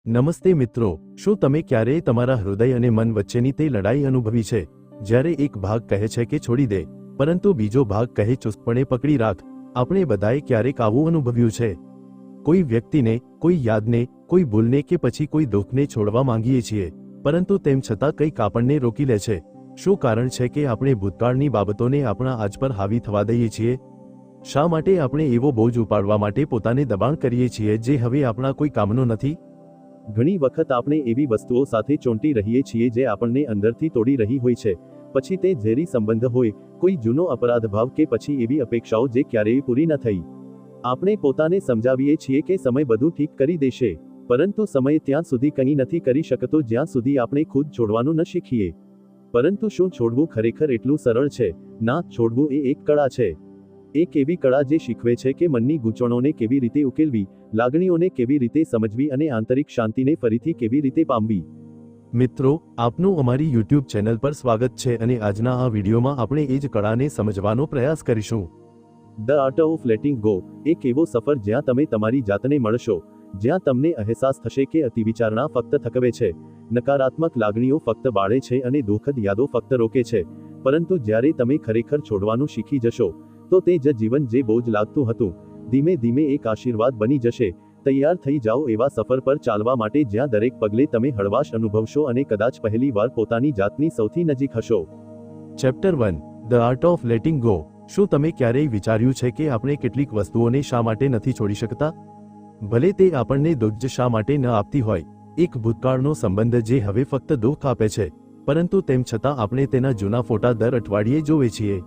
નમસ્તે મિત્રો, શું તમે ક્યારેય તમારા હૃદય અને મન વચ્ચેની તે લડાઈ અનુભવી છે જ્યારે એક ભાગ કહે છે કે છોડી દે, પરંતુ બીજો ભાગ કહે ચુસ્તપણે પકડી રાખ? આપણે બધાએ ક્યારેક આવું અનુભવ્યું છે. કોઈ વ્યક્તિને, કોઈ યાદને, કોઈ ભૂલને કે પછી કોઈ દુઃખને છોડવા માંગીએ છીએ, પરંતુ તેમ છતાં કંઈક આપણને રોકી લે છે. શું કારણ છે કે આપણે ભૂતકાળની બાબતોને આપણા આજ પર હાવી થવા દઈએ છીએ? શા માટે આપણે એવો બોજ ઉપાડવા માટે પોતાને દબાણ કરીએ છીએ જે હવે આપણા કોઈ કામનો નથી? ઘણી વખત આપણે એવી વસ્તુઓ સાથે ચોંટી રહીએ છીએ જે આપણને અંદરથી તોડી રહી હોય છે. પછી તે ઝેરી સંબંધ હોય, કોઈ જૂનો અપરાધભાવ કે પછી એવી અપેક્ષાઓ જે ક્યારેય પૂરી ન થઈ. આપણે પોતાને સમજાવીએ છીએ કે સમય બધું ઠીક કરી દેશે, પરંતુ સમય ત્યાં સુધી કંઈ નથી કરી શકતો જ્યાં સુધી આપણે ખુદ છોડવાનું ન શીખીએ. પરંતુ શું છોડવું ખરેખર એટલું સરળ છે? ના, છોડવું એ એક કળા છે. એક એવી કળા જે શીખવે છે કે મનની ગૂંચવણોને કેવી રીતે ઉકેલવી, લાગણીઓને કેવી રીતે સમજવી અને આંતરિક શાંતિને ફરીથી કેવી રીતે પામવી. મિત્રો, આપનું અમારી YouTube ચેનલ પર સ્વાગત છે અને આજના આ વિડીયોમાં આપણે એ જ કળાને સમજવાનો પ્રયાસ કરીશું. The art of letting go, એક એવો સફર જ્યાં તમે તમારી જાતને મળશો, જ્યાં તમને અહેસાસ થશે કે અતિવિચારણા ફક્ત થકવે છે, નકારાત્મક લાગણીઓ ફક્ત બાળે છે અને દુઃખદ યાદો ફક્ત રોકે છે. પરંતુ જ્યારે તમે ખરેખર છોડવાનું શીખી જશો, તો તે જ જીવન જે બોજ લાગતું હતું, ધીમે ધીમે એક આશીર્વાદ બની જશે. તૈયાર થઈ જાઓ એવા સફર પર ચાલવા માટે જ્યાં દરેક પગલે તમે હળવાશ અનુભવશો અને કદાચ પહેલી વાર પોતાની જાતની સૌથી નજીક હશો. Chapter 1, the art of letting go. શું તમે ક્યારેય વિચાર્યું છે કે આપણે કેટલીક વસ્તુઓને શા માટે નથી છોડી શકતા? ભલે તે આપણને દુઃખ જ શા માટે ન આપતી હોય. એક ભૂતકાળનો સંબંધ જે હવે ફક્ત દુઃખ આપે છે, પરંતુ તેમ છતાં આપણે તેના જૂના ફોટા દર અઠવાડિયે જોવે છીએ.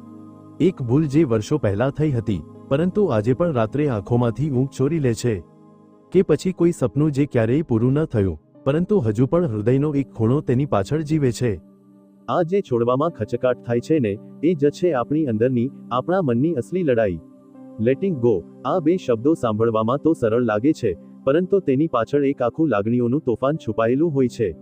એક ભૂલ જે વર્ષો પહેલા થઈ હતી, પરંતુ આજે પણ રાત્રે આંખોમાંથી ઊંઘ ચોરી લે છે. કે પછી કોઈ સપનું જે ક્યારેય પૂરું ન થયું, પરંતુ હજુ પણ હૃદયનો એક ખૂણો તેની પાછળ જીવે છે. આ જે છોડવામાં ખચકાટ થાય છે ને, એ જ છે આપણી અંદરની, આપણા મનની અસલી લડાઈ. લેટિંગ ગો, આ બે શબ્દો સાંભળવામાં તો સરળ લાગે છે, પરંતુ તેની પાછળ એક આખું લાગણીઓનું તોફાન છુપાયેલું હોય છે.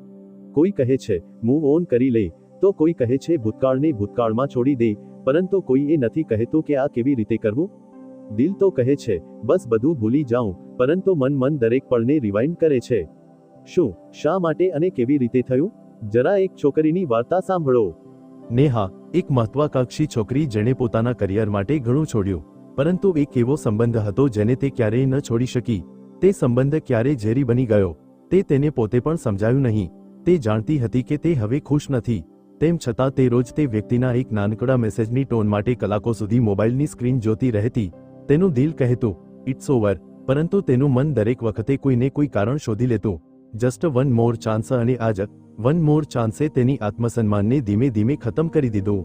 કોઈ કહે છે, મૂવ ઓન કરી લે, તો કોઈ કહે છે ભૂતકાળને ભૂતકાળમાં છોડી દે, પરંતુ કોઈ એ નથી કહેતું કે આ કેવી રીતે કરવું. દિલ તો કહે છે, બસ બધું ભૂલી જાઉં, પરંતુ મન દરેક પળને રિવાઇન્ડ કરે છે. શું, શા માટે અને કેવી રીતે થયું? જરા એક છોકરીની વાર્તા સાંભળો. નેહા, એક મહત્વાકાંક્ષી છોકરી જેણે પોતાના કરિયર માટે ઘણું છોડ્યું, પરંતુ એક એવો સંબંધ હતો જેને તે ક્યારેય ન છોડી શકી. તે સંબંધ ક્યારે ઝેરી બની ગયો, તે તેને પોતે પણ સમજાયું નહીં. તે જાણતી હતી કે તે હવે ખુશ નથી, તેમ છતાં તે રોજ તે વ્યક્તિના એક નાનકડા મેસેજની ટોન માટે કલાકો સુધી મોબાઈલની સ્ક્રીન જોતી રહેતી. તેનું દિલ કહેતું, ઇટ્સ ઓવર, પરંતુ તેનું મન દરેક વખતે કોઈને કોઈ કારણ શોધી લેતું. Just one more chance. અને આજ વન મોર ચાન્સે તેની આત્મસન્માનને ધીમે ધીમે ખતમ કરી દીધું.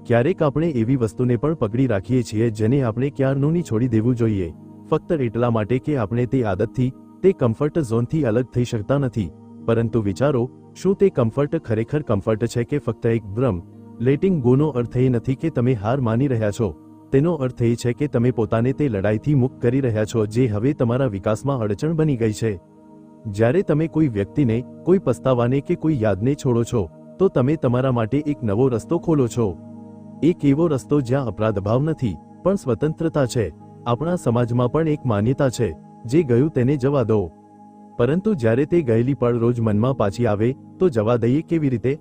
ક્યારેક આપણે એવી વસ્તુને પણ પકડી રાખીએ છીએ જેને આપણે ક્યારનું ની છોડી દેવું જોઈએ, ફક્ત એટલા માટે કે આપણે તે આદતથી, તે કમ્ફર્ટ ઝોનથી અલગ થઈ શકતા નથી. પરંતુ વિચારો, શું તે કમ્ફર્ટ ખરેખર કમ્ફર્ટ છે કે ફક્ત એક ભ્રમ? લેટિંગ ગોનો અર્થ એ નથી કે તમે હાર માની રહ્યા છો. તેનો અર્થ એ છે કે તમે પોતાને તે લડાઈથી મુક્ત કરી રહ્યા છો જે હવે તમારા વિકાસમાં અડચણ બની ગઈ છે. જ્યારે તમે કોઈ વ્યક્તિને, કોઈ પસ્તાવાને કે કોઈ યાદને છોડો છો, તો તમે તમારા માટે એક નવો રસ્તો ખોલો છો. એક એવો રસ્તો જ્યાં અપરાધભાવ નથી, પણ સ્વતંત્રતા છે. આપણા સમાજમાં પણ એક માન્યતા છે, જે ગયું તેને જવા દો. પરંતુ જ્યારે તે ગયેલી પળ રોજ મનમાં પાછી આવે, તો જવા દઈએ કેવી રીતે?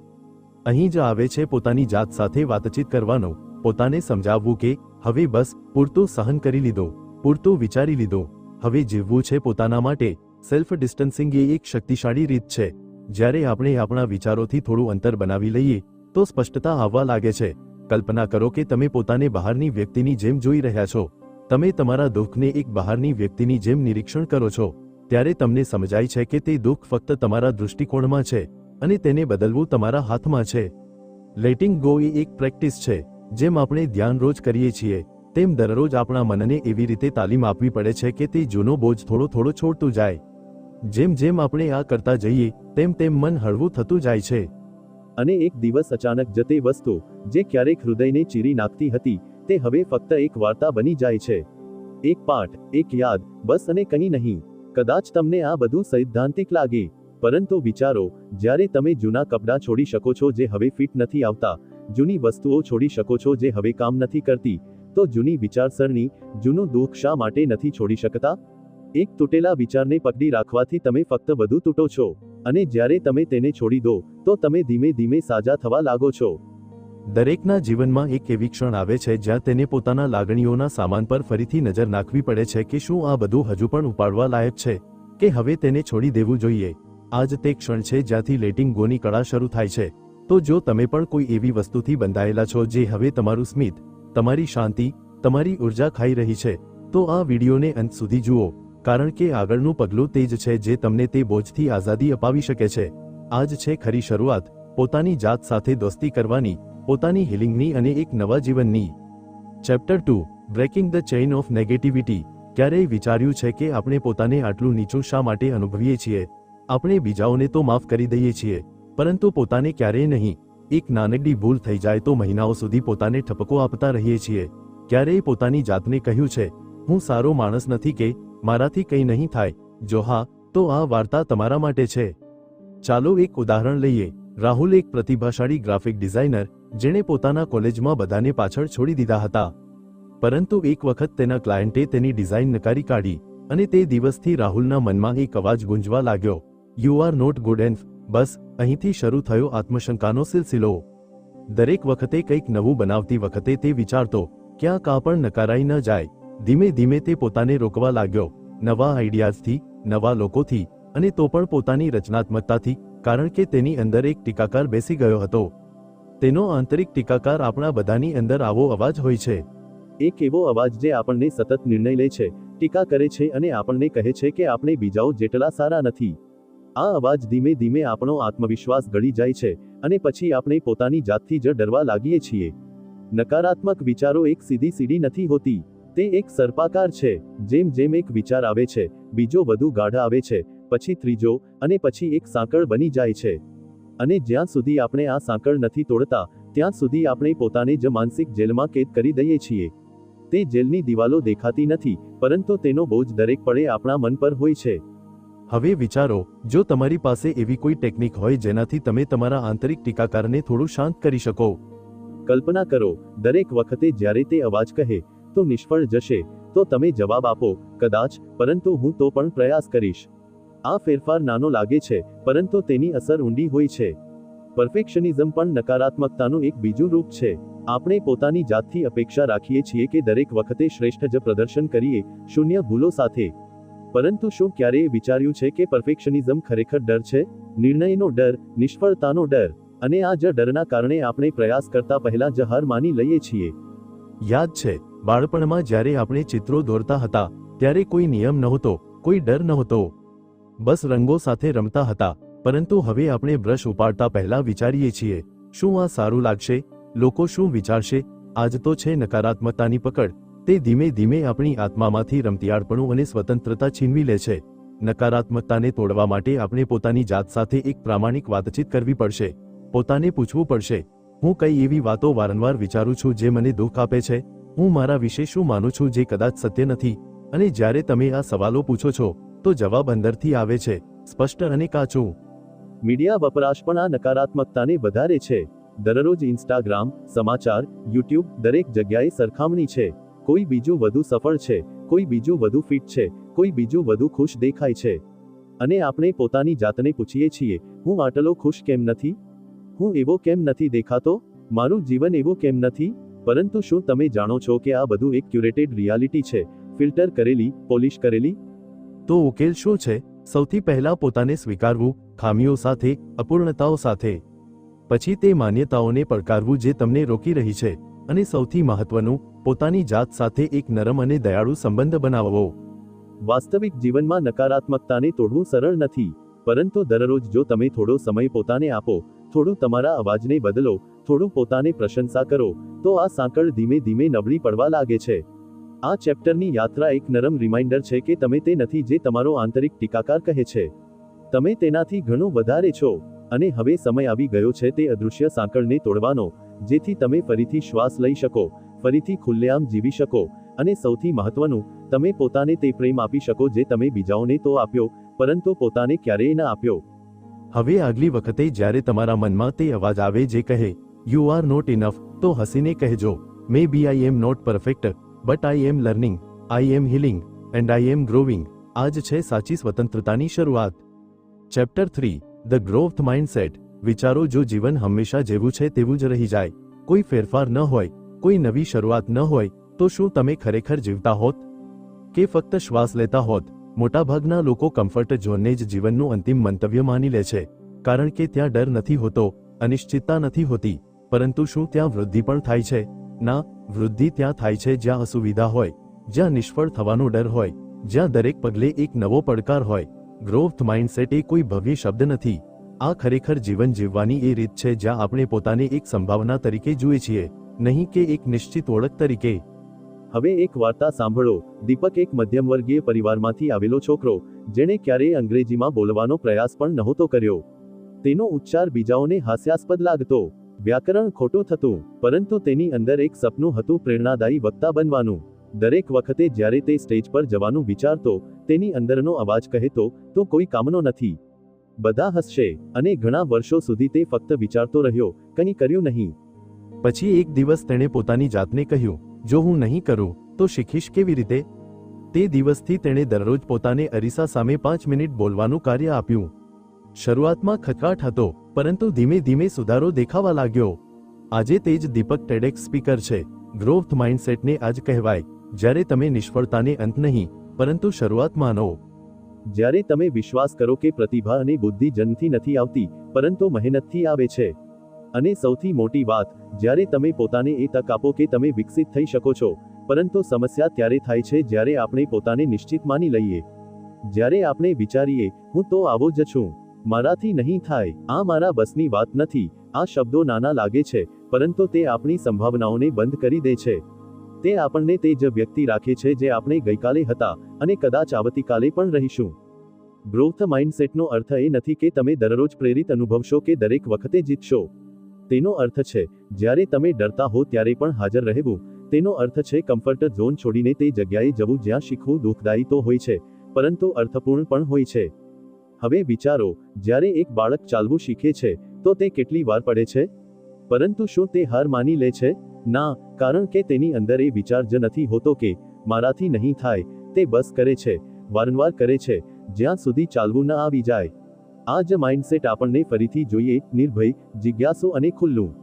અહીં જ આવે છે પોતાની જાત સાથે વાતચીત કરવાનો, પોતાને સમજાવવું કે હવે બસ, પૂરતું સહન કરી લીધું, પૂરતું વિચારી લીધું, હવે જીવવું છે પોતાના માટે. સેલ્ફ ડિસ્ટન્સિંગ એ એક શક્તિશાળી રીત છે. જ્યારે આપણે આપણા વિચારોથી થોડું અંતર બનાવી લઈએ, તો સ્પષ્ટતા આવવા લાગે છે. કલ્પના કરો કે તમે પોતાને બહારની વ્યક્તિની જેમ જોઈ રહ્યા છો. તમે તમારા દુઃખને એક બહારની વ્યક્તિની જેમ નિરીક્ષણ કરો છો. ત્યારે તમને સમજાય છે કે તે દુઃખ ફક્ત તમારા દૃષ્ટિકોણમાં છે, અને તેને બદલવું તમારા હાથમાં છે. લેટિંગ ગો એ એક પ્રેક્ટિસ છે. જેમ આપણે ધ્યાન રોજ કરીએ છીએ, તેમ દરરોજ આપણા મનને એવી રીતે તાલીમ આપવી પડે છે કે તે જૂનો બોજ થોડો થોડો છોડતું જાય. જેમ જેમ આપણે આ કરતા જઈએ, તેમ તેમ મન હળવું થતું જાય છે. અને એક દિવસ અચાનક જ તે વસ્તુ, જે ક્યારેક હૃદયને ચીરી નાખતી હતી, તે હવે ફક્ત એક વાર્તા બની જાય છે. એક પાઠ, એક યાદ, બસ અને કંઈ નહીં. કદાચ તમને આ બધું સૈદ્ધાંતિક લાગે, પરંતુ વિચારો, જ્યારે તમે જૂના કપડાં છોડી શકો છો જે હવે ફિટ નથી આવતા, જૂની વસ્તુઓ છોડી શકો છો જે હવે કામ નથી કરતી, તો જૂની વિચારસરણી, જૂનું દુઃખ શા માટે નથી છોડી શકતા? એક તૂટેલા વિચારને પકડી રાખવાથી તમે ફક્ત વધુ તૂટો છો, અને જ્યારે તમે તેને છોડી દો તો તમે ધીમે ધીમે સાજા થવા લાગો છો. દરેકના જીવનમાં એક એવી ક્ષણ આવે છે જ્યાં તેને પોતાના લાગણીઓના સામાન પર ફરીથી નજર નાખવી પડે છે કે શું આ બધું હજુ પણ ઉપાડવા લાયક છે, કે હવે તેને છોડી દેવું જોઈએ. આ જ તે ક્ષણ છે જ્યાંથી લેટિંગ ગોની કળા શરૂ થાય છે. તો જો તમે પણ કોઈ એવી વસ્તુથી બંધાયેલા છો જે હવે તમારું સ્મિત, તમારી શાંતિ, તમારી ઉર્જા ખાઈ રહી છે, તો આ વિડીયોને અંત સુધી જુઓ, કારણ કે આગળનું પગલું તે જ છે જે તમને તે બોજથી આઝાદી અપાવી શકે છે. આ જ છે ખરી શરૂઆત, પોતાની જાત સાથે દોસ્તી કરવાની, પોતાની હિલિંગની અને એક નવા જીવનની. Chapter 2, breaking the chain of negativity. ક્યારેય વિચાર્યું છે કે આપણે પોતાને આટલું નીચું શા માટે અનુભવીએ છીએ? આપણે બીજાઓને તો માફ કરી દઈએ છીએ, પરંતુ પોતાને ક્યારેય નહીં. એક નાનકડી ભૂલ થઈ જાય તો મહિનાઓ સુધી પોતાને ઠપકો આપતા રહીએ છીએ. ક્યારેય પોતાની જાતને કહ્યું છે, હું સારો માણસ નથી, કે મારાથી કંઈ નહીં થાય? જો હા, તો આ વાર્તા તમારા માટે છે. ચાલો એક ઉદાહરણ લઈએ. રાહુલ એક પ્રતિભાશાળી ગ્રાફિક ડિઝાઇનર, જેણે પોતાના કોલેજમાં બધાને પાછળ છોડી દીધા હતા. પરંતુ એક વખત તેના ક્લાયન્ટે તેની ડિઝાઇન નકારી કાઢી, અને તે દિવસથી રાહુલના મનમાં એક અવાજ ગુંજવા લાગ્યો, you are not good enough. બસ અહીંથી શરૂ થયો આત્મશંકાનો સિલસિલો. દરેક વખતે કંઈક નવું બનાવતી વખતે તે વિચારતો, ક્યાંક આ પણ નકારાઈ ન જાય. ધીમે ધીમે તે પોતાને રોકવા લાગ્યો, નવા આઈડિયાઝથી, નવા લોકોથી, અને તો પણ પોતાની રચનાત્મકતાથી, કારણ કે તેની અંદર એક ટીકાકાર બેસી ગયો હતો. તેનો આંતરિક ટીકાકાર આપણા બધાની અંદર આવો અવાજ હોય છે. એક એવો અવાજ જે આપણને સતત નિર્ણય લે છે, ટીકા કરે છે અને આપણને કહે છે કે આપણે બીજાઓ જેટલા સારા નથી. આ અવાજ ધીમે ધીમે આપણો આત્મવિશ્વાસ ગળી જાય છે, અને પછી આપણે પોતાની જાતથી જ ડરવા લાગીએ છીએ. નકારાત્મક વિચારો એક સીધી સીડી નથી હોતી, તે એક સર્પાકાર છે. જેમ જેમ એક વિચાર આવે છે, બીજો વધુ ગાઢ આવે છે, પછી ત્રીજો, અને પછી એક સાંકળ બની જાય છે. અને જ્યાં સુધી આપણે આ સાંકળ નથી તોડતા, ત્યાં સુધી આપણે પોતાને જ માનસિક જેલમાં કેદ કરી દઈએ છીએ. તે જેલની દિવાલો દેખાતી નથી, પરંતુ તેનો બોજ દરેક પળે આપણા મન પર હોય છે. હવે વિચારો, જો તમારી પાસે એવી કોઈ ટેકનિક હોય જેનાથી તમે તમારા આંતરિક ટીકાકારને થોડું શાંત કરી શકો. કલ્પના કરો, દરેક વખતે જ્યારે તે અવાજ કહે, તો નિષ્ફળ જશે, તો તમે જવાબ આપો, કદાચ, પરંતુ હું તો પણ પ્રયાસ કરીશ. આ ફેરફાર નાનો લાગે છે, પરંતુ તેની અસર ઊંડી હોય છે. પરફેક્શનિઝમ પણ નકારાત્મકતાનું એક બીજું રૂપ છે. આપણે પોતાની જાતથી અપેક્ષા રાખીએ છીએ કે દરેક વખતે શ્રેષ્ઠ જ પ્રદર્શન કરીએ, શૂન્ય ભૂલો સાથે. પરંતુ શું ક્યારેય વિચાર્યું છે કે પરફેક્શનિઝમ ખરેખર ડર છે? નિર્ણયનો ડર, નિષ્ફળતાનો ડર. અને આ જ ડરના કારણે આપણે પ્રયાસ કરતા પહેલા જ હાર માની લઈએ છીએ. યાદ છે, બાળપણમાં જ્યારે આપણે ચિત્રો દોરતા હતા, ત્યારે કોઈ નિયમ નહોતો, કોઈ ડર નહોતો. બસ રંગો સાથે રમતા હતા. પરંતુ હવે આપણે બ્રશ ઉપાડતા પહેલા વિચારીએ છીએ, શું આ સારું લાગશે? લોકો શું વિચારશે? આજ તો છે નકારાત્મકતાની પકડ. તે ધીમે ધીમે આપણી આત્મામાંથી રમતિયાળપણું અને સ્વતંત્રતા છીનવી લે છે. નકારાત્મકતાને તોડવા માટે આપણે પોતાની જાત સાથે એક પ્રામાણિક વાતચીત કરવી પડશે. પોતાને પૂછવું પડશે, હું કઈ એવી વાતો વારંવાર વિચારું છું જે મને દુઃખ આપે છે? હું મારા વિશે શું માનું છું જે કદાચ સત્ય નથી? અને જ્યારે તમે આ સવાલો પૂછો છો, તો જવાબ અંદરથી આવે છે, સ્પષ્ટ અને કાચું. મીડિયા વપરાશ પણ આ નકારાત્મકતાને વધારે છે. દરરોજ ઇન્સ્ટાગ્રામ, સમાચાર, યુટ્યુબ, દરેક જગ્યાએ સરખામણી છે. કોઈ બીજું વધુ સફળ છે, કોઈ બીજું વધુ ફિટ છે, કોઈ બીજું વધુ ખુશ દેખાય છે. અને આપણે પોતાની જાતને પૂછીએ છીએ, હું આટલો ખુશ કેમ નથી? હું એવો કેમ નથી દેખાતો? મારું જીવન એવું કેમ નથી? પરંતુ શું તમે જાણો છો કે આ બધું એક ક્યુરેટેડ રિયાલિટી છે, ફિલ્ટર કરેલી, પોલિશ કરેલી? તો ઉકેલ શું છે? સૌથી પહેલા પોતાને સ્વીકારવું, ખામીઓ સાથે, અપૂર્ણતાઓ સાથે. પછી તે માન્યતાઓને પડકારવું જે તમને રોકી રહી છે, અને સૌથી મહત્વનું, પોતાની જાત સાથે એક નરમ અને દયાળુ સંબંધ બનાવવો. વાસ્તવિક જીવનમાં નકારાત્મકતાને તોડવું સરળ નથી, પરંતુ દરરોજ જો તમે થોડો સમય પોતાને આપો, થોડું તમારા અવાજને બદલો, થોડું પોતાને પ્રશંસા કરો, તો આ સાંકળ ધીમે ધીમે નબળી પડવા લાગે છે. આ ચેપ્ટરની યાત્રા એક નરમ રિમાઇન્ડર છે કે તમે તે નથી જે તમારો આંતરિક ટીકાકાર કહે છે. તમે તેનાથી ઘણું વધારે છો. અને હવે સમય આવી ગયો છે તે અદૃશ્ય સાંકળને તોડવાનો, જેથી તમે ફરીથી શ્વાસ લઈ શકો, ફરીથી ખુલ્લેઆમ જીવી શકો, અને સૌથી મહત્વનું, તમે પોતાને તે પ્રેમ આપી શકો જે તમે બીજાઓને તો આપ્યો, પરંતુ પોતાને ક્યારેય ન આપ્યો. હવે આગલી વખતે જ્યારે તમારા મનમાં તે અવાજ આવે જે કહે, યુ આર નોટ ઇનફ, તો હસીને કહેજો, maybe I am not perfect, but I am learning, I am healing, and I am growing. આ જ છે સાચી સ્વતંત્રતાની શરૂઆત. Chapter 3 the growth mindset. વિચારો જો જીવન હંમેશા જેવું છે તેવું જ રહી જાય, કોઈ ફેરફાર ન હોય, કોઈ નવી શરૂઆત ન હોય, તો શું તમે ખરેખર જીવતા હોત કે ફક્ત શ્વાસ લેતા હોત? મોટાભાગના લોકો કમ્ફર્ટ ઝોનને જ જીવનનું અંતિમ મંતવ્ય માની લે છે, કારણ કે ત્યાં ડર નથી હોતો, અનિશ્ચિતતા નથી હોતી. પરંતુ શું ત્યાં વૃદ્ધિ પણ થાય છે? ના, વૃદ્ધિ ત્યાં થાય છે જ્યાં અસુવિધા હોય, જ્યાં નિષ્ફળ થવાનો ડર હોય, જ્યાં દરેક પગલે એક નવો પડકાર હોય. ગ્રોથ માઇન્ડસેટ એ કોઈ ભવ્ય શબ્દ નથી. આ ખરેખર જીવન જીવવાની એ રીત છે જ્યાં આપણે પોતાને એક સંભાવના તરીકે જુએ છીએ, નહીં કે એક નિશ્ચિત ઓળખ તરીકે. હવે એક વાર્તા સાંભળો. દીપક એક મધ્યમવર્ગીય પરિવારમાંથી આવેલો છોકરો, જેણે ક્યારેય અંગ્રેજીમાં બોલવાનો પ્રયાસ પણ નહોતો કર્યો. તેનો ઉચ્ચાર બીજાઓને હાસ્યાસ્પદ લાગતો, વ્યાકરણ ખોટું થતું, પરંતુ તેની અંદર એક સપનું હતું, પ્રેરણાદાયી વક્તા બનવાનું. દરેક વખતે જ્યારે તે સ્ટેજ પર જવાનું વિચારતો, તેની અંદરનો અવાજ કહેતો, તો કોઈ કામનો નથી, બધા હસશે. અને ઘણા વર્ષો સુધી તે ફક્ત વિચારતો રહ્યો, કંઈ કર્યું નહીં. પછી એક દિવસ તેણે પોતાની જાતને કહ્યું, જો હું નહીં કરું તો શીખીશ કેવી રીતે? તે દિવસથી તેણે દરરોજ પોતાને અરીસા સામે 5 મિનિટ બોલવાનું કાર્ય આપ્યું. શરૂઆતમાં ખચકાટ હતો, પરંતુ ધીમે ધીમે સુધારો દેખાવા લાગ્યો. આજે તે જ દીપક ટેડેક્સ સ્પીકર છે. ગ્રોથ માઇન્ડસેટને આજ કહેવાય, જ્યારે તમે નિષ્ફળતાને અંત નહીં, પરંતુ શરૂઆત માનો. જ્યારે તમે વિશ્વાસ કરો કે પ્રતિભા અને બુદ્ધિ જન્મથી નથી આવતી, પરંતુ મહેનતથી આવે છે. અને સૌથી મોટી વાત, જ્યારે તમે પોતાને એ તક આપો કે તમે વિકસિત થઈ શકો છો. પરંતુ સમસ્યા ત્યારે થાય છે જ્યારે આપણે પોતાને નિશ્ચિત માની લઈએ. જ્યારે આપણે વિચારીએ, હું તો આવો જ છું, મારાથી નહીં થાય, આ મારા બસની વાત નથી. આ શબ્દો નાના લાગે છે, પરંતુ તે આપણી સંભાવનાઓને બંધ કરી દે છે. તે આપણને તે જ વ્યક્તિ રાખે છે જે આપણે ગઈકાલે હતા, અને કદાચ આવતીકાલે પણ રહીશું. ગ્રોથ માઇન્ડસેટનો અર્થ એ નથી કે તમે દરરોજ પ્રેરિત અનુભવશો કે દરેક વખતે જીતશો. તેનો અર્થ છે, જ્યારે તમે ડરતા હો ત્યારે પણ હાજર રહેવું. તેનો અર્થ છે કમ્ફર્ટ ઝોન છોડીને તે જગ્યાએ જવું જ્યાં શીખવું દુઃખદાયી તો હોય છે, પરંતુ અર્થપૂર્ણ પણ હોય છે. હવે વિચારો, જ્યારે એક બાળક ચાલવું શીખે છે, તો તે કેટલી વાર પડે છે? પરંતુ શું તે હાર માની લે છે? ના, કારણ કે તેની અંદર એ વિચાર જ નથી હોતો કે મારાથી નહીં થાય. તે બસ કરે છે, વારંવાર કરે છે, જ્યાં સુધી ચાલવું ન આવી જાય. આ જ માઇન્ડસેટ આપણને ફરીથી જોઈએ, નિર્ભય, જિજ્ઞાસુ અને ખુલ્લું.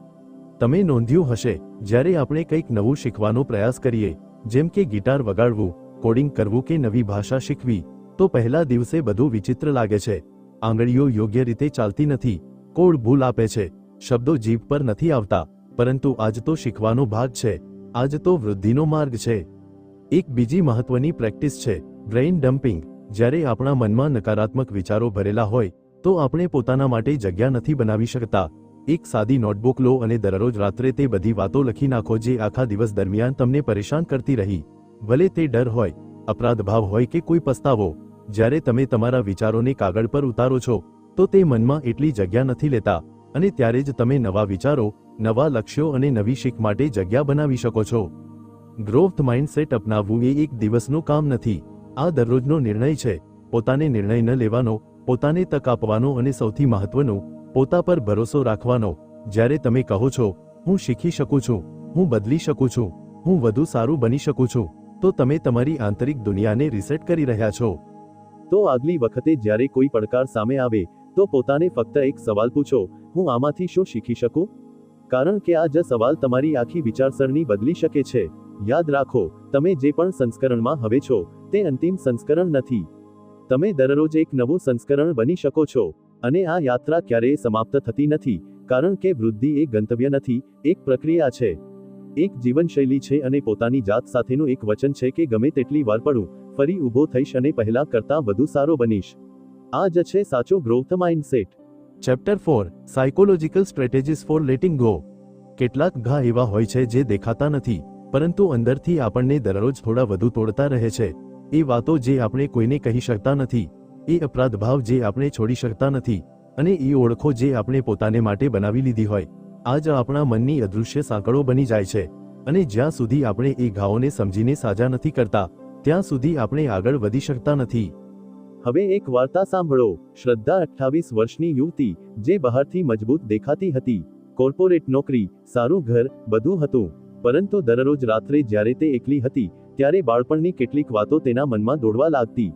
તમે નોંધ્યું હશે, જ્યારે આપણે કંઈક નવું શીખવાનો પ્રયાસ કરીએ, જેમ કે ગિટાર વગાડવું, કોડિંગ કરવું કે નવી ભાષા શીખવી, તો પહેલા દિવસે બધું વિચિત્ર લાગે છે. આંગળીઓ યોગ્ય રીતે ચાલતી નથી, કોડ ભૂલ આપે છે, શબ્દો જીભ પર નથી આવતા. પરંતુ આજ તો શીખવાનો ભાગ છે, આજ તો વૃદ્ધિનો માર્ગ છે. એક બીજી મહત્વની પ્રેક્ટિસ છે બ્રેઇન ડમ્પિંગ. જ્યારે આપણા મનમાં નકારાત્મક વિચારો ભરેલા હોય, તો આપણે પોતાના માટે જગ્યા નથી બનાવી શકતા. એક સાદી નોટબુક લો અને દરરોજ રાત્રે તે બધી વાતો લખી નાખો જે આખા દિવસ દરમિયાન તમને પરેશાન કરતી રહી. ભલે તે ડર હોય, અપરાધ ભાવ હોય કે કોઈ પસ્તાવો. જ્યારે તમે તમારા વિચારોને કાગળ પર ઉતારો છો, તો તે મનમાં એટલી જગ્યા નથી લેતા, અને ત્યારે જ તમે નવા વિચારો, નવા લક્ષ્યો અને નવી શીખ માટે જગ્યા બનાવી શકો છો. ગ્રોથ માઇન્ડસેટ અપનાવવું એ એક દિવસનું કામ નથી. આ દરરોજનો નિર્ણય છે. પોતાને નિર્ણય ન લેવાનો, પોતાને તક આપવાનો અને સૌથી મહત્વનું, પોતા પર ભરોસો રાખવાનો. જ્યારે તમે કહો છો, હું શીખી શકું છું, હું બદલી શકું છું, હું વધુ સારું બની શકું છું, તો તમે તમારી આંતરિક દુનિયાને રીસેટ કરી રહ્યા છો. તો આગલી વખતે જ્યારે કોઈ પડકાર સામે આવે, તો પોતાને ફક્ત એક સવાલ પૂછો, હું આમાંથી શું શીખી શકું? કારણ કે આ જ સવાલ તમારી આખી વિચારસરણી બદલી શકે છે. યાદ રાખો, તમે જે પણ સંસ્કરણમાં હવે છો, તે અંતિમ સંસ્કરણ નથી. તમે દરરોજ એક નવું સંસ્કરણ બની શકો છો. અને આ યાત્રા ક્યારેય સમાપ્ત થતી નથી, કારણ કે વૃદ્ધિ એક ગંતવ્ય નથી, એક પ્રક્રિયા છે, એક જીવનશૈલી છે. અને પોતાની જાત સાથેનું એક વચન છે કે ગમે તેટલી વાર પડું, ફરી ઊભો થઈશ અને પહેલા કરતાં વધુ સારો બનીશ. આ જ છે સાચો growth mindset. Chapter 4 psychological strategies for letting go. કેટલાક ઘા એવા હોય છે જે દેખાતા નથી, પરંતુ અંદરથી આપણને દરરોજ થોડા વધુ તોડતા રહે છે. એ વાતો જે આપણે કોઈને કહી શકતા નથી, એ અપરાધ ભાવ જે આપણે છોડી શકતા નથી, અને એ ઓળખો જે આપણે પોતાને માટે બનાવી લીધી હોય. આ જ આપણા મનની અદૃશ્ય સાંકળો બની જાય છે. અને જ્યાં સુધી આપણે એ ઘાઓને સમજીને સાજા નથી કરતા, ત્યાં સુધી આપણે આગળ વધી શકતા નથી. હવે એક વાર્તા સાંભળો. શ્રદ્ધા 28 વર્ષની યુવતી, જે બહારથી મજબૂત દેખાતી હતી, કોર્પોરેટ નોકરી, સારું ઘર, બધું હતું. પરંતુ દરરોજ રાત્રે જ્યારે તે એકલી હતી, ત્યારે બાળપણની કેટલીક વાતો તેના મનમાં દોડવા લાગતી.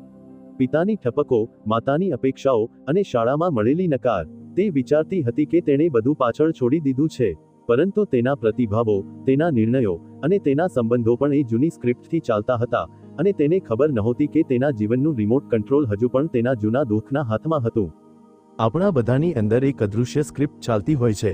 પિતાની ઠપકો, માતાની અપેક્ષાઓ અને શાળામાં મળેલી નકાર. તે વિચારતી હતી કે તેણે બધું પાછળ છોડી દીધું છે, પરંતુ તેના પ્રતિભાવો, તેના નિર્ણયો અને તેના સંબંધો પણ એ જૂની સ્ક્રિપ્ટથી ચાલતા હતા, અને તેને ખબર નહોતી કે તેના જીવનનું રિમોટ કંટ્રોલ હજુ પણ તેના જૂના દુઃખના હાથમાં હતું. આપણા બધાની અંદર એક અદૃશ્ય સ્ક્રિપ્ટ ચાલતી હોય છે,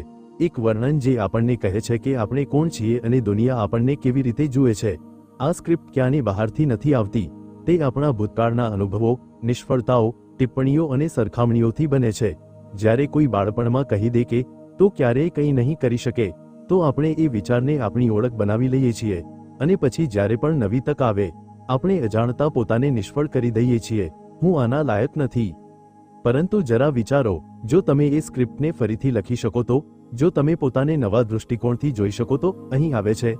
એક વર્ણન જે આપણને કહે છે કે આપણે કોણ છીએ અને દુનિયા આપણને કેવી રીતે જુએ છે. આ સ્ક્રિપ્ટ ક્યાંની બહારથી નથી આવતી, તે આપણા ભૂતકાળના અનુભવો, નિષ્ફળતાઓ, ટિપ્પણીઓ અને સરખામણીઓથી બને છે. જ્યારે કોઈ બાળપણમાં કહી દે કે તું ક્યારેય કંઈ નહીં કરી શકે, તો આપણે એ વિચારને આપણી ઓળખ બનાવી લઈએ છીએ, અને પછી જ્યારે પણ નવી તક આવે, આપણે અજાણતા પોતાને નિષ્ફળ કરી દઈએ છીએ. હું આના લાયક નથી. પરંતુ જરા વિચારો, જો તમે એ સ્ક્રિપ્ટને ફરીથી લખી શકો તો, જો તમે પોતાને નવા દૃષ્ટિકોણથી જોઈ શકો તો, અહીં આવે છે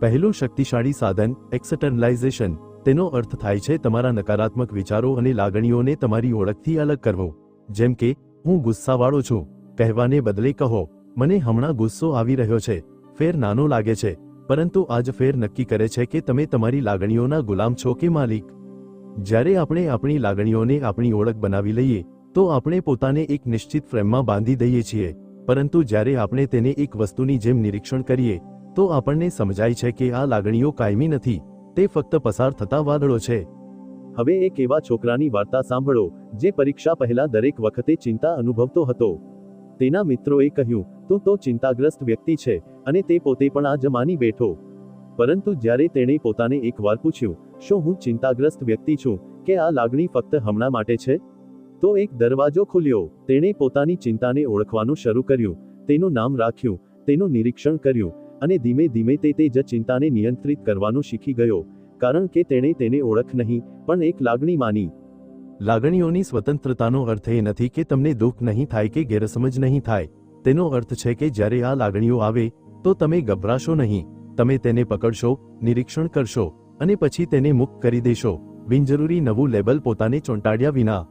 પહેલું શક્તિશાળી સાધન, એક્સટર્નલાઇઝેશન. તેનો અર્થ થાય છે તમારા નકારાત્મક વિચારો અને લાગણીઓને તમારી ઓળખથી અલગ કરવો. જેમ કે, હું ગુસ્સાવાળો છું કહેવાને બદલે કહો, મને હમણાં ગુસ્સો આવી રહ્યો છે. ફેર નાનો લાગે છે, પરંતુ આ જ ફેર નક્કી કરે છે કે તમે તમારી લાગણીઓના ગુલામ છો કે માલિક. જ્યારે આપણે આપણી લાગણીઓને આપણી ઓળખ બનાવી લઈએ, તો આપણે પોતાને એક નિશ્ચિત ફ્રેમમાં બાંધી દઈએ છીએ, પરંતુ જ્યારે આપણે તેને એક વસ્તુની જેમ નિરીક્ષણ કરીએ, તો આપણને સમજાય છે કે આ લાગણીઓ કાયમી નથી, તે ફક્ત પસાર થતા વાદળો છે. હવે એક એવા છોકરાની વાર્તા સાંભળો, જે પરીક્ષા પહેલા દરેક વખતે ચિંતા અનુભવતો હતો. તેના મિત્રોએ કહ્યું, તું તો ચિંતાગ્રસ્ત વ્યક્તિ છે, અને તે પોતે પણ આ જ માની બેઠો. પરંતુ જ્યારે તેણે પોતાને એકવાર પૂછ્યું, શું હું ચિંતાગ્રસ્ત વ્યક્તિ છું, કે આ લાગણી ફક્ત હમણાં માટે છે? તો એક દરવાજો ખુલ્યો. તેણે પોતાની ચિંતાને ઓળખવાનું શરૂ કર્યું, તેનું નામ રાખ્યું, તેનું નિરીક્ષણ કર્યું, અને ધીમે ધીમે તે જ ચિંતાને નિયંત્રિત કરવાનું શીખી ગયો, કારણ કે તેણે તેને ઓળખ નહીં, પણ એક લાગણી માની. લાગણીઓની સ્વતંત્રતાનો અર્થ એ નથી કે તમને દુઃખ નહીં થાય કે ગેરસમજ નહીં થાય. તેનો અર્થ છે કે જ્યારે આ લાગણીઓ આવે, તો તમે ગભરાશો નહીં, તમે તેને પકડશો, નિરીક્ષણ કરશો, અને પછી તેને મુક્ત કરી દેશો, બિનજરૂરી નવું લેબલ પોતાને ચોંટાડ્યા વિના.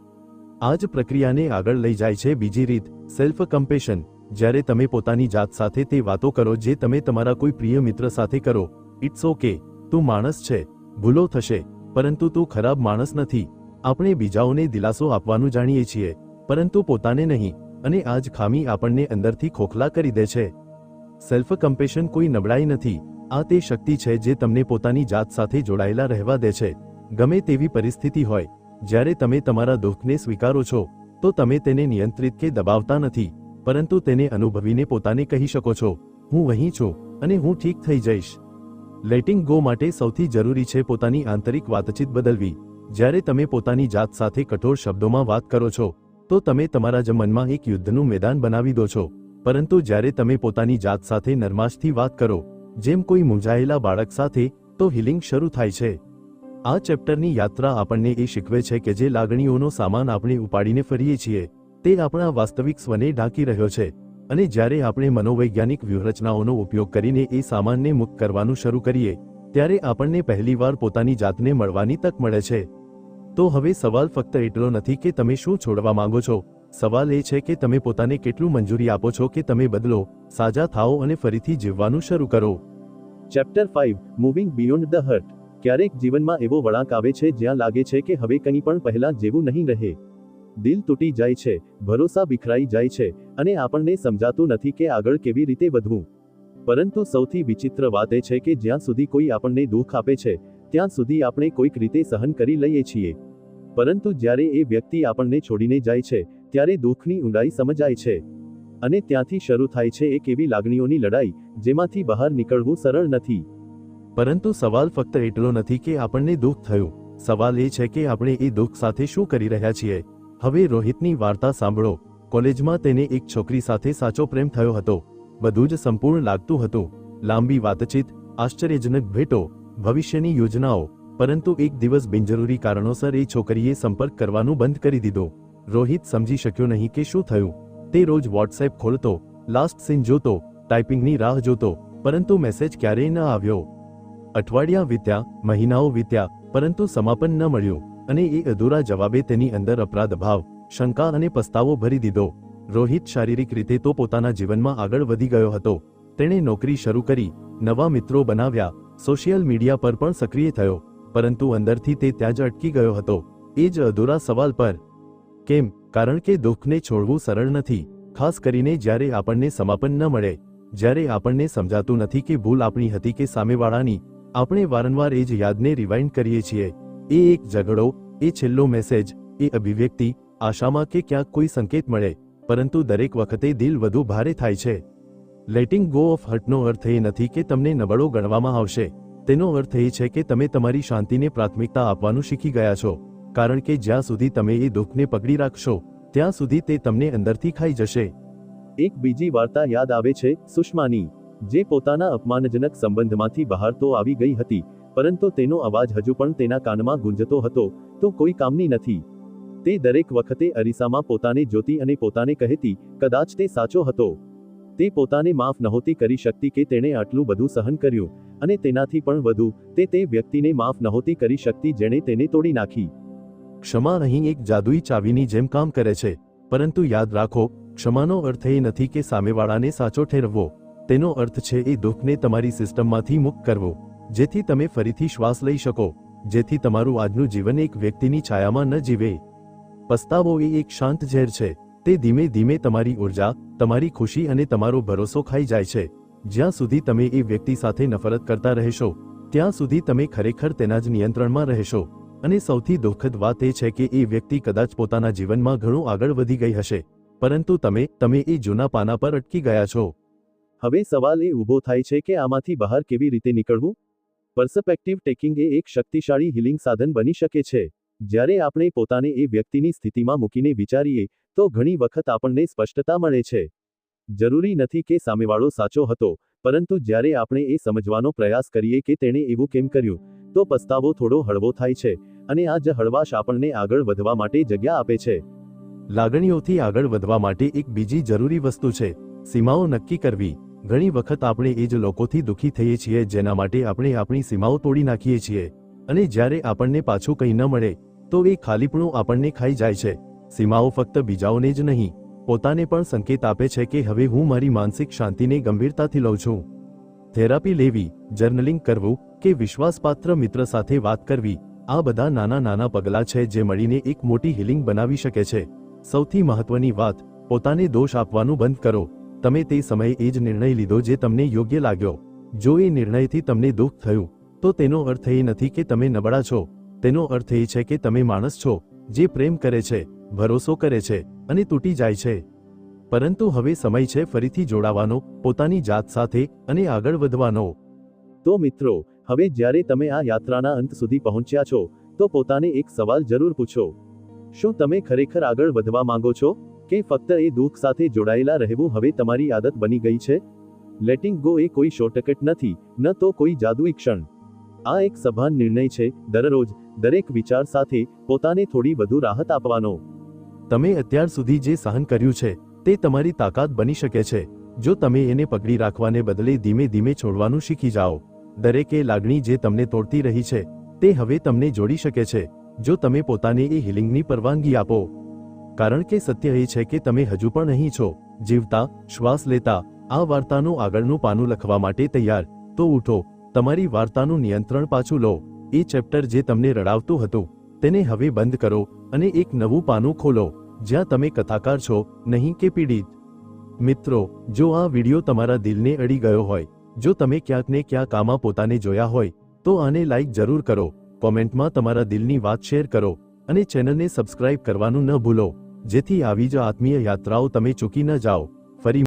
આ જ પ્રક્રિયાને આગળ લઈ જાય છે બીજી રીત, સેલ્ફ કમ્પેશન. જ્યારે તમે પોતાની જાત સાથે તે વાતો કરો જે તમે તમારા કોઈ પ્રિય મિત્ર સાથે કરો, ઇટ્સ ઓકે, તું માણસ છે, ભૂલો થશે, પરંતુ તું ખરાબ માણસ નથી. આપણે બીજાઓને દિલાસો આપવાનું જાણીએ છીએ, પરંતુ પોતાને નહીં, અને આ જ ખામી આપણને અંદરથી ખોખલા કરી દે છે. સેલ્ફ કમ્પેશન કોઈ નબળાઈ નથી, આ તે શક્તિ છે જે તમને પોતાની જાત સાથે જોડાયેલા રહેવા દે છે. ગમે તેવી પરિસ્થિતિ હોય, જ્યારે તમે તમારા દુઃખને સ્વીકારો છો, તો તમે તેને નિયંત્રિત કે દબાવતા નથી, પરંતુ તેને અનુભવીને પોતાને કહી શકો છો, હું અહીં છું, અને હું ઠીક થઈ જઈશ. લેટિંગ ગો માટે સૌથી જરૂરી છે પોતાની આંતરિક વાતચીત બદલવી. જ્યારે તમે પોતાની જાત સાથે કઠોર શબ્દોમાં વાત કરો છો, તો તમે તમારા જ મનમાં એક યુદ્ધનું મેદાન બનાવી દો છો. પરંતુ જ્યારે તમે પોતાની જાત સાથે નરમાશથી વાત કરો, જેમ કોઈ મૂંઝાયેલા બાળક સાથે, તો હિલિંગ શરૂ થાય છે. આ ચેપ્ટરની યાત્રા આપણને એ શીખવે છે કે જે લાગણીઓનો સામાન આપણે ઉપાડીને ફરીએ છીએ, તે આપણા વાસ્તવિક સ્વને ઢાંકી રહ્યો છે, અને જ્યારે આપણે મનોવૈજ્ઞાનિક વ્યૂહરચનાઓનો ઉપયોગ કરીને એ સામાનને મુક્ત કરવાનું શરૂ કરીએ, ત્યારે આપણને પહેલીવાર પોતાની જાતને મળવાની તક મળે છે. તો હવે સવાલ ફક્ત એટલો નથી કે તમે શું છોડવા માંગો છો, સવાલ એ છે કે તમે પોતાને કેટલું મંજૂરી આપો છો કે તમે બદલો, સાજા થાઓ અને ફરીથી જીવવાનું શરૂ કરો. Chapter 5, moving beyond the hurt. ક્યારેક જીવનમાં એવો વળાંક આવે છે જ્યાં લાગે છે કે હવે કંઈ પણ પહેલા જેવું નહીં રહે. દિલ તૂટી જાય છે, ભરોસા વિખરાઈ જાય છે, અને આપણને સમજાતું નથી કે આગળ કેવી રીતે વધવું. પરંતુ સૌથી વિચિત્ર વાત એ છે કે જ્યાં સુધી કોઈ આપણને દુઃખ આપે છે, ત્યાં સુધી આપણે કોઈક રીતે સહન કરી લઈએ છીએ. પરંતુ જ્યારે એ વ્યક્તિ આપણને છોડીને જાય છે, ત્યારે દુઃખની ઊંડાઈ સમજાય છે. અને ત્યાંથી શરૂ થાય છે એક એવી લાગણીઓની લડાઈ, જેમાંથી બહાર નીકળવું સરળ નથી. પરંતુ સવાલ ફક્ત એટલો નથી કે આપણને દુઃખ થયું, સવાલ એ છે કે આપણે એ દુઃખ સાથે શું કરી રહ્યા છીએ. હવે રોહિતની વાર્તા સાંભળો. કોલેજમાં તેને એક છોકરી સાથે સાચો પ્રેમ થયો હતો. બધું જ સંપૂર્ણ લાગતું હતું, લાંબી વાતચીત, આશ્ચર્યજનક ભેટો, ભવિષ્યની યોજનાઓ. પરંતુ એક દિવસ બિનજરૂરી કારણોસર એ છોકરીએ સંપર્ક કરવાનું બંધ કરી દીધો. રોહિત સમજી શક્યો નહીં કે શું થયું. તે રોજ વોટ્સએપ ખોલતો, લાસ્ટ સીન જોતો, ટાઈપિંગની રાહ જોતો, પરંતુ મેસેજ ક્યારેય ન આવ્યો. અઠવાડિયા વીત્યા, મહિનાઓ વીત્યા, પરંતુ સમાપન ન મળ્યું, અને એ અધૂરા જવાબે તેની અંદર અપરાધ ભાવ, શંકા અને પસ્તાવો ભરી દીધો. રોહિત શારીરિક રીતે તો પોતાના જીવનમાં આગળ વધી ગયો હતો. તેણે નોકરી શરૂ કરી, નવા મિત્રો બનાવ્યા, સોશિયલ મીડિયા પર પણ સક્રિય થયો, પરંતુ અંદરથી તે ત્યાં જ અટકી ગયો હતો. એ જ અધૂરા સવાલ પર. કેમ? કારણ કે દુઃખને છોડવું સરળ નથી, ખાસ કરીને જ્યારે આપણને સમાપન ન મળે, જ્યારે આપણને સમજાતું નથી કે ભૂલ આપણી હતી કે સામેવાળાની. આપણે વારંવાર એ જ યાદને રિવાઇન્ડ કરીએ છીએ. એ એક ઝઘડો, એ છેલ્લો મેસેજ, એ અભિવ્યક્તિ, આશામાં કે ક્યાંક કોઈ સંકેત મળે, પરંતુ દરેક વખતે દિલ વધુ ભારે થાય છે. લેટિંગ ગો ઓફ હર્ટનો અર્થ એ નથી કે તમને નબળો ગણવામાં આવશે. તેનો અર્થ એ છે કે તમે તમારી શાંતિને પ્રાથમિકતા આપવાનું શીખી ગયા છો. કારણ કે જ્યાં સુધી તમે એ દુઃખને પકડી રાખશો, ત્યાં સુધી તે તમને અંદરથી ખાઈ જશે. એક બીજી વાર્તા યાદ આવે છે, સુષ્માની, જે પોતાના અપમાનજનક સંબંધમાંથી બહાર તો આવી ગઈ હતી, પરંતુ તેનો અવાજ હજુ પણ તેના કાનમાં ગુંજતો હતો, તો કોઈ કામની નથી. તે દરેક વખતે અરીસામાં પોતાને જોતી અને પોતાને કહેતી, કદાચ તે સાચો હતો. તે પોતાને માફ નહોતી કરી શકતી કે તેણે આટલું બધું સહન કર્યું, અને તેનાથી પણ વધુ, તે વ્યક્તિને માફ નહોતી કરી શકતી જેણે તેને તોડી નાખી. ક્ષમા અહીં એક જાદુઈ ચાવીની જેમ કામ કરે છે. પરંતુ યાદ રાખો, ક્ષમાનો અર્થ એ નથી કે સામેવાળાને સાચો ઠેરવવો. તેનો અર્થ છે એ દુઃખને તમારી સિસ્ટમમાંથી મુક્ત કરવો, જેથી તમે ફરીથી શ્વાસ લઈ શકો, જેથી તમારું આજનું જીવન એક વ્યક્તિની છાયામાં ન જીવે. પસ્તાવો એ એક શાંત ઝેર છે. તે ધીમે ધીમે તમારી ઉર્જા, તમારી ખુશી અને તમારો ભરોસો ખાઈ જાય છે. જ્યાં સુધી તમે એ વ્યક્તિ સાથે નફરત કરતા રહેશો, ત્યાં સુધી તમે ખરેખર તેના જ નિયંત્રણમાં રહેશો. અને સૌથી દુઃખદ વાત એ છે કે એ વ્યક્તિ કદાચ પોતાના જીવનમાં ઘણું આગળ વધી ગઈ હશે, પરંતુ તમે એ જૂના પાના પર અટકી ગયા છો. હવે સવાલ એ ઊભો થાય છે કે આમાંથી બહાર કેવી રીતે નીકળવું? પર્સપેક્ટિવ ટેકિંગ એ એક શક્તિશાળી હીલિંગ સાધન બની શકે છે. જ્યારે આપણે પોતાને એ વ્યક્તિની સ્થિતિમાં મૂકીને વિચારીએ, તો ઘણી વખત આપણને સ્પષ્ટતા મળે છે. જરૂરી નથી કે સામેવાળો સાચો હતો, પરંતુ જ્યારે આપણે એ સમજવાનો પ્રયાસ કરીએ કે તેણે એવું કેમ કર્યું, તો પસ્તાવો થોડો હળવો થાય છે, અને આ જ હળવાશ આપણને આગળ વધવા માટે જગ્યા આપે છે. લાગણીઓથી આગળ વધવા માટે એક બીજી જરૂરી વસ્તુ છે, સીમાઓ નક્કી કરવી. ઘણી વખત આપણે એ જ લોકોથી દુઃખી થઈએ છીએ જેના માટે આપણે આપણી સીમાઓ તોડી નાખીએ છીએ, અને જ્યારે આપણને પાછું કંઈ ન મળે, તો એ ખાલીપણું આપણને ખાઈ જાય છે. સીમાઓ ફક્ત બીજાઓને જ નહીં, પોતાને પણ સંકેત આપે છે કે હવે હું મારી માનસિક શાંતિને ગંભીરતાથી લઉં છું. થેરાપી લેવી, જર્નલિંગ કરવું, કે વિશ્વાસપાત્ર મિત્ર સાથે વાત કરવી, આ બધા નાના નાના પગલાં છે જે મળીને એક મોટી હીલિંગ બનાવી શકે છે. સૌથી મહત્વની વાત, પોતાને દોષ આપવાનું બંધ કરો. તમે તે સમયે એ જ નિર્ણય લીધો જે તમને યોગ્ય લાગ્યો. જો એ નિર્ણયથી તમને દુઃખ થયું, તો તેનો અર્થ એ નથી કે તમે નબળા છો. તેનો અર્થ એ છે કે તમે માણસ છો, જે પ્રેમ કરે છે, ભરોસો કરે છે, અને તૂટી જાય છે. પરંતુ હવે સમય છે ફરીથી જોડાવાનો, પોતાની જાત સાથે, અને આગળ વધવાનો. તો મિત્રો, હવે જ્યારે તમે આ યાત્રાના અંત સુધી પહોંચ્યા છો, તો પોતાને એક સવાલ જરૂર પૂછો. શું તમે ખરેખર આગળ વધવા માંગો છો, કે ફક્ત એ દુઃખ સાથે જોડાયેલા રહેવું હવે તમારી આદત બની ગઈ છે? લેટિંગ ગો એ કોઈ શોર્ટકટ નથી, ન તો કોઈ જાદુઈ ક્ષણ. આ એક સભાન નિર્ણય છે, દરરોજ, દરેક વિચાર સાથે, પોતાને થોડી વધુ રાહત આપવાનો. તમે અત્યાર સુધી જે સહન કર્યું છે, તે તમારી તાકાત બની શકે છે, જો તમે એને પકડી રાખવાને બદલે ધીમે ધીમે છોડવાનું શીખી જાઓ. દરેક એ લાગણી જે તમને તોડતી રહી છે, તે હવે તમને જોડી શકે છે, જો તમે પોતાને એ હિલિંગની પરવાનગી આપો. કારણ કે સત્ય એ છે કે તમે હજુ પણ અહીં છો, જીવતા, શ્વાસ લેતા, આ વાર્તાનું આગળનું પાનું લખવા માટે તૈયાર. તો ઉઠો, તમારી વાર્તાનું નિયંત્રણ પાછું લો. એ ચેપ્ટર જે તમને રડાવતું હતું, તેને હવે બંધ કરો, અને એક નવું પાનું ખોલો, જ્યાં તમે કથાકાર છો, નહીં કે પીડિત. મિત્રો, જો આ વિડિયો તમારા દિલને અડી ગયો હોય, જો તમે ક્યાંક ને ક્યાંક આમાં પોતાને જોયા હોય, તો આને લાઈક જરૂર કરો, કોમેન્ટમાં તમારા દિલની વાત શેર કરો, અને ચેનલને સબસ્ક્રાઇબ કરવાનું ન ભૂલો, જેથી આવી જ આત્મીય યાત્રાઓ તમે ચૂકી ન જાઓ. ફરી